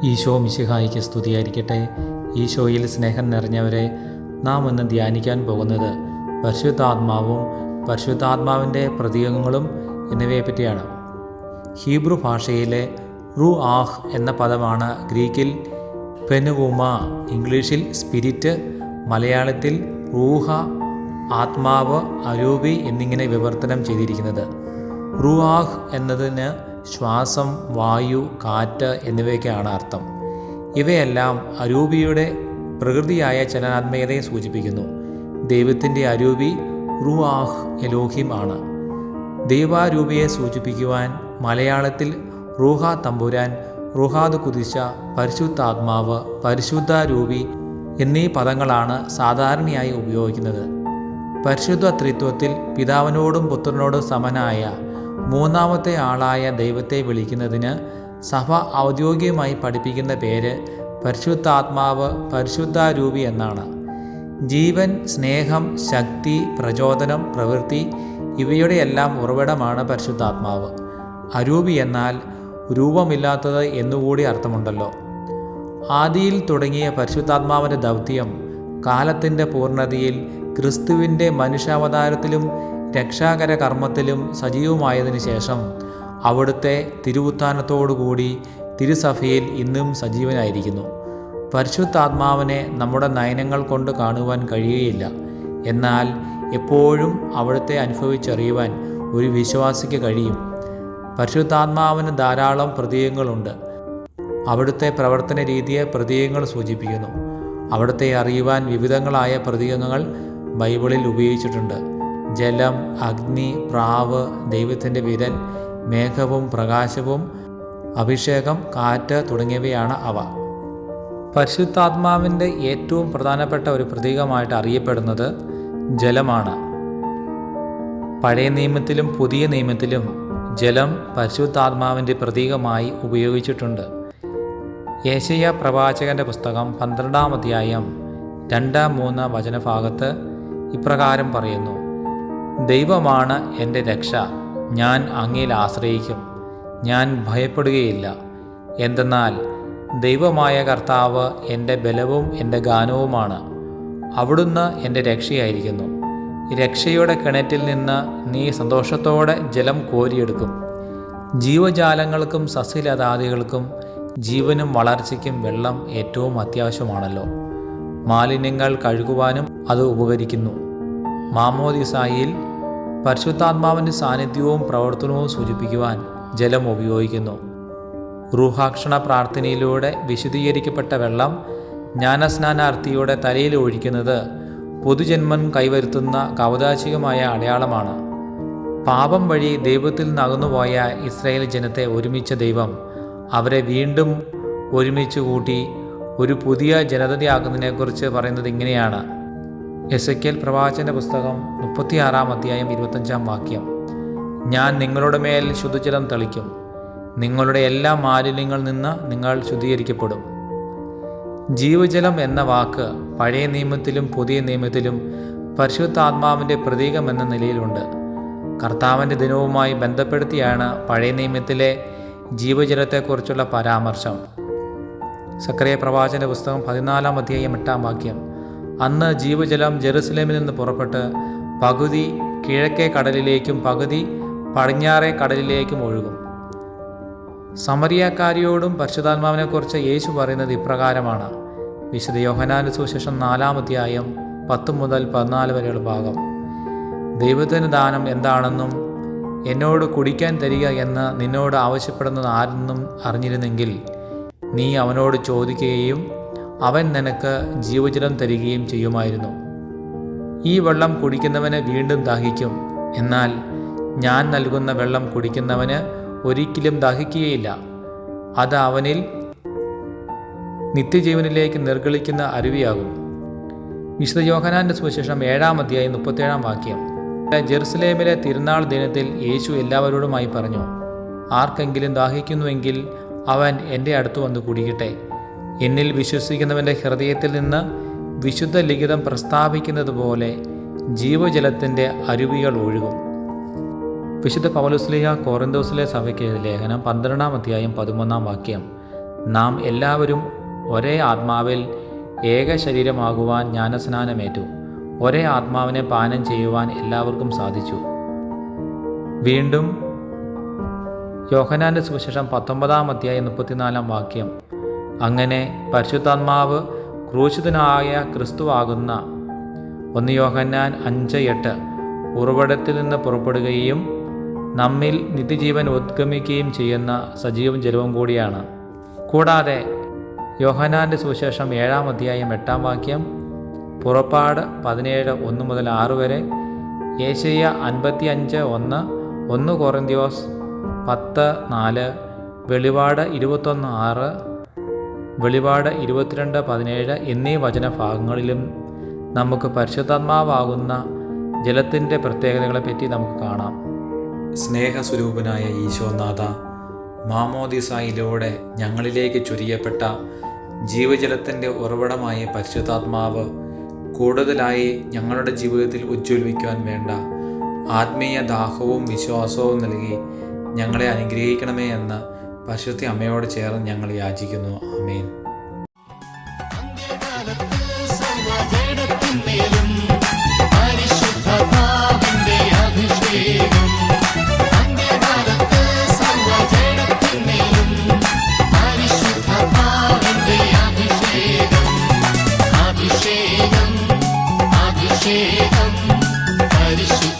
ഈശോ മിശിഹായിക്ക് സ്തുതിയായിരിക്കട്ടെ. ഈശോയിൽ സ്നേഹം നിറഞ്ഞവരെ, നാം ഇന്ന് ധ്യാനിക്കാൻ പോകുന്നത് പരിശുദ്ധാത്മാവും പരിശുദ്ധാത്മാവിൻ്റെ പ്രതീകങ്ങളും എന്നിവയെപ്പറ്റിയാണ്. ഹീബ്രു ഭാഷയിലെ റൂ ആഹ് എന്ന പദമാണ് ഗ്രീക്കിൽ പെനുവുമ, ഇംഗ്ലീഷിൽ സ്പിരിറ്റ്, മലയാളത്തിൽ റൂഹ, ആത്മാവ്, അരൂപി എന്നിങ്ങനെ വിവർത്തനം ചെയ്തിരിക്കുന്നത്. റൂആഹ് എന്നതിന് ശ്വാസം, വായു, കാറ്റ് എന്നിവയൊക്കെയാണ് അർത്ഥം. ഇവയെല്ലാം അരൂപിയുടെ പ്രകൃതിയായ ചലനാത്മകതയെ സൂചിപ്പിക്കുന്നു. ദൈവത്തിൻ്റെ അരൂപി റൂആഹ് എലോഹിം ആണ്. ദൈവാരൂപിയെ സൂചിപ്പിക്കുവാൻ മലയാളത്തിൽ റൂഹ തമ്പുരാൻ, റൂഹാദ് കുദിശ, പരിശുദ്ധാത്മാവ്, പരിശുദ്ധാരൂപി എന്നീ പദങ്ങളാണ് സാധാരണയായി ഉപയോഗിക്കുന്നത്. പരിശുദ്ധ ത്രിത്വത്തിൽ പിതാവിനോടും പുത്രനോടും സമനായ മൂന്നാമത്തെ ആളായ ദൈവത്തെ വിളിക്കുന്നതിന് സഭ ഔദ്യോഗികമായി പഠിപ്പിക്കുന്ന പേര് പരിശുദ്ധാത്മാവ്, പരിശുദ്ധാരൂപി എന്നാണ്. ജീവൻ, സ്നേഹം, ശക്തി, പ്രചോദനം, പ്രവൃത്തി ഇവയുടെയെല്ലാം ഉറവിടമാണ് പരിശുദ്ധാത്മാവ്. അരൂപി എന്നാൽ രൂപമില്ലാത്തത് എന്നുകൂടി അർത്ഥമുണ്ടല്ലോ. ആദിയിൽ തുടങ്ങിയ പരിശുദ്ധാത്മാവിൻ്റെ ദൗത്യം കാലത്തിൻ്റെ പൂർണ്ണതയിൽ ക്രിസ്തുവിൻ്റെ മനുഷ്യാവതാരത്തിലും രക്ഷാകര കർമ്മത്തിലും സജീവമായതിനു ശേഷം അവിടുത്തെ തിരുവുത്ഥാനത്തോടുകൂടി തിരുസഭയിൽ ഇന്നും സജീവനായിരിക്കുന്നു. പരിശുദ്ധാത്മാവിനെ നമ്മുടെ നയനങ്ങൾ കൊണ്ട് കാണുവാൻ കഴിയുകയില്ല. എന്നാൽ എപ്പോഴും അവിടുത്തെ അനുഭവിച്ചറിയുവാൻ ഒരു വിശ്വാസിക്ക് കഴിയും. പരിശുദ്ധാത്മാവിന് ധാരാളം പ്രതീകങ്ങളുണ്ട്. അവിടുത്തെ പ്രവർത്തന രീതിയെ പ്രതീകങ്ങൾ സൂചിപ്പിക്കുന്നു. അവിടുത്തെ അറിയുവാൻ വിവിധങ്ങളായ പ്രതീകങ്ങൾ ബൈബിളിൽ ഉപയോഗിച്ചിട്ടുണ്ട്. ജലം, അഗ്നി, പ്രാവ്, ദൈവത്തിൻ്റെ വിരൽ, മേഘവും പ്രകാശവും, അഭിഷേകം, കാറ്റ് തുടങ്ങിയവയാണ് അവ. പരിശുദ്ധാത്മാവിൻ്റെ ഏറ്റവും പ്രധാനപ്പെട്ട ഒരു പ്രതീകമായിട്ട് അറിയപ്പെടുന്നത് ജലമാണ്. പഴയ നിയമത്തിലും പുതിയ നിയമത്തിലും ജലം പരിശുദ്ധാത്മാവിൻ്റെ പ്രതീകമായി ഉപയോഗിച്ചിട്ടുണ്ട്. യെശയ്യാ പ്രവാചകൻ്റെ പുസ്തകം 12-ാം അധ്യായം 2-3 വചനഭാഗത്ത് ഇപ്രകാരം പറയുന്നു: ദൈവമാണ് എൻ്റെ രക്ഷ, ഞാൻ അങ്ങയിൽ ആശ്രയിക്കും, ഞാൻ ഭയപ്പെടുകയില്ല. എന്തെന്നാൽ ദൈവമായ കർത്താവ് എൻ്റെ ബലവും എൻ്റെ ഗാനവുമാണ്. അവിടുന്ന് എൻ്റെ രക്ഷയായിരിക്കുന്നു. രക്ഷയുടെ കിണറ്റിൽ നിന്ന് നീ സന്തോഷത്തോടെ ജലം കോരിയെടുക്കും. ജീവജാലങ്ങൾക്കും സസ്യലതാദികൾക്കും ജീവനും വളർച്ചയ്ക്കും വെള്ളം ഏറ്റവും അത്യാവശ്യമാണല്ലോ. മാലിന്യങ്ങൾ കഴുകുവാനും അത് ഉപകരിക്കുന്നു. മാമോദിസായിൽ പരിശുദ്ധാത്മാവിൻ്റെ സാന്നിധ്യവും പ്രവർത്തനവും സൂചിപ്പിക്കുവാൻ ജലം ഉപയോഗിക്കുന്നു. റൂഹാക്ഷണ പ്രാർത്ഥനയിലൂടെ വിശുദ്ധീകരിക്കപ്പെട്ട വെള്ളം ജ്ഞാനസ്നാനാർത്ഥിയുടെ തലയിൽ ഒഴിക്കുന്നത് പൊതുജന്മം കൈവരുത്തുന്ന കൗതാശികമായ അടയാളമാണ്. പാപം വഴി ദൈവത്തിൽ നിന്ന് അകന്നുപോയ ഇസ്രായേൽ ജനത്തെ ഒരുമിച്ച ദൈവം അവരെ വീണ്ടും ഒരുമിച്ച് കൂട്ടി ഒരു പുതിയ ജനതയാക്കുന്നതിനെക്കുറിച്ച് പറയുന്നത് ഇങ്ങനെയാണ്. എസെക്കിയേൽ പ്രവാചകന്റെ പുസ്തകം 36-ാം അധ്യായം 25-ാം വാക്യം: ഞാൻ നിങ്ങളുടെ മേൽ ശുദ്ധജലം തളിക്കും, നിങ്ങളുടെ എല്ലാ മാലിന്യങ്ങളിൽ നിന്ന് നിങ്ങൾ ശുദ്ധീകരിക്കപ്പെടും. ജീവജലം എന്ന വാക്ക് പഴയ നിയമത്തിലും പുതിയ നിയമത്തിലും പരിശുദ്ധാത്മാവിൻ്റെ പ്രതീകമെന്ന നിലയിലുണ്ട്. കർത്താവിൻ്റെ ദിനവുമായി ബന്ധപ്പെടുത്തിയാണ് പഴയ നിയമത്തിലെ ജീവജലത്തെക്കുറിച്ചുള്ള പരാമർശം. സക്കറിയ പ്രവാചകന്റെ പുസ്തകം 14-ാം അധ്യായം 8-ാം വാക്യം: അന്ന് ജീവജലം ജെറുസലേമിൽ നിന്ന് പുറപ്പെട്ട് പകുതി കിഴക്കേ കടലിലേക്കും പകുതി പടിഞ്ഞാറേ കടലിലേക്കും ഒഴുകും. സമറിയാക്കാരിയോടും പരിശുദ്ധാത്മാവിനെക്കുറിച്ച് യേശു പറയുന്നത് ഇപ്രകാരമാണ്. വിശുദ്ധ യോഹന്നാന്റെ സുവിശേഷം 4-ാം അധ്യായം 10 മുതൽ 14 വരെയുള്ള ഭാഗം: ദൈവത്തിൻ്റെ ദാനം എന്താണെന്നും എന്നോട് കുടിക്കാൻ തരിക എന്ന് നിന്നോട് ആവശ്യപ്പെടുന്നത് ആരെന്നും അറിഞ്ഞിരുന്നെങ്കിൽ നീ അവനോട് ചോദിക്കുകയും അവൻ നിനക്ക് ജീവജലം തരികയും ചെയ്യുമായിരുന്നു. ഈ വെള്ളം കുടിക്കുന്നവന് വീണ്ടും ദാഹിക്കും. എന്നാൽ ഞാൻ നൽകുന്ന വെള്ളം കുടിക്കുന്നവന് ഒരിക്കലും ദാഹിക്കുകയില്ല. അത് അവനിൽ നിത്യജീവനിലേക്ക് നിർഗളിക്കുന്ന അരുവിയാകും. വിശുദ്ധ യോഹന്നാന്റെ സുവിശേഷം 7-ാം അധ്യായം 37-ാം വാക്യം. ജെറുസലേമിലെ തിരുനാൾ ദിനത്തിൽ യേശു എല്ലാവരോടുമായി പറഞ്ഞു, ആർക്കെങ്കിലും ദാഹിക്കുന്നുവെങ്കിൽ അവൻ എൻ്റെ അടുത്ത് വന്ന് കുടിക്കട്ടെ. എന്നിൽ വിശ്വസിക്കുന്നവൻ്റെ ഹൃദയത്തിൽ നിന്ന് വിശുദ്ധ ലിഖിതം പ്രസ്താവിക്കുന്നത് പോലെ ജീവജലത്തിൻ്റെ അരുവികൾ ഒഴുകും. വിശുദ്ധ പൗലോസ്ലീഹ കൊറിന്തോസിലെ സഭയ്ക്ക് ലേഖനം 12-ാം അധ്യായം 13-ാം വാക്യം. നാം എല്ലാവരും ഒരേ ആത്മാവിൽ ഏക ശരീരമാകുവാൻ ജ്ഞാനസ്നാനമേറ്റു. ഒരേ ആത്മാവിനെ പാനം ചെയ്യുവാൻ എല്ലാവർക്കും സാധിച്ചു. വീണ്ടും യോഹന്നാന്റെ സുവിശേഷം 19-ാം അധ്യായം 34-ാം വാക്യം. അങ്ങനെ പരിശുദ്ധാത്മാവ് ക്രൂശിതനായ ക്രിസ്തുവാകുന്ന 1 യോഹന്നാൻ 5:8 ഉറവിടത്തിൽ നിന്ന് പുറപ്പെടുകയും നമ്മിൽ നിത്യജീവൻ ഉദ്ഗമിക്കുകയും ചെയ്യുന്ന സജീവം ജലവും കൂടിയാണ്. കൂടാതെ യോഹന്നാന്റെ സുവിശേഷം 7-ാം അധ്യായം 8-ാം വാക്യം, പുറപ്പാട് 17:1-6 വരെ, യേശയ്യ 55:1, 1 കൊറിന്ത്യോസ് 10:4, വെളിപാട് 21:6, വെളിപാട് 22:17 എന്നീ വചനഭാഗങ്ങളിലും നമുക്ക് പരിശുദ്ധാത്മാവാകുന്ന ജലത്തിൻ്റെ പ്രത്യേകതകളെപ്പറ്റി നമുക്ക് കാണാം. സ്നേഹസ്വരൂപനായ ഈശോനാഥ, മാമോദിസായിലൂടെ ഞങ്ങളിലേക്ക് ചൊരിയപ്പെട്ട ജീവജലത്തിൻ്റെ ഉറവിടമായ പരിശുദ്ധാത്മാവ് കൂടുതലായി ഞങ്ങളുടെ ജീവിതത്തിൽ ഉജ്ജ്വലിക്കുവാൻ വേണ്ട ആത്മീയ ദാഹവും വിശ്വാസവും നൽകി ഞങ്ങളെ അനുഗ്രഹിക്കണമേ എന്ന് പരിശുദ്ധ അമ്മയോട് ചേർന്ന് ഞങ്ങൾ യാചിക്കുന്നു. ആമേൻ. അഭിഷേകം പരിശുദ്ധ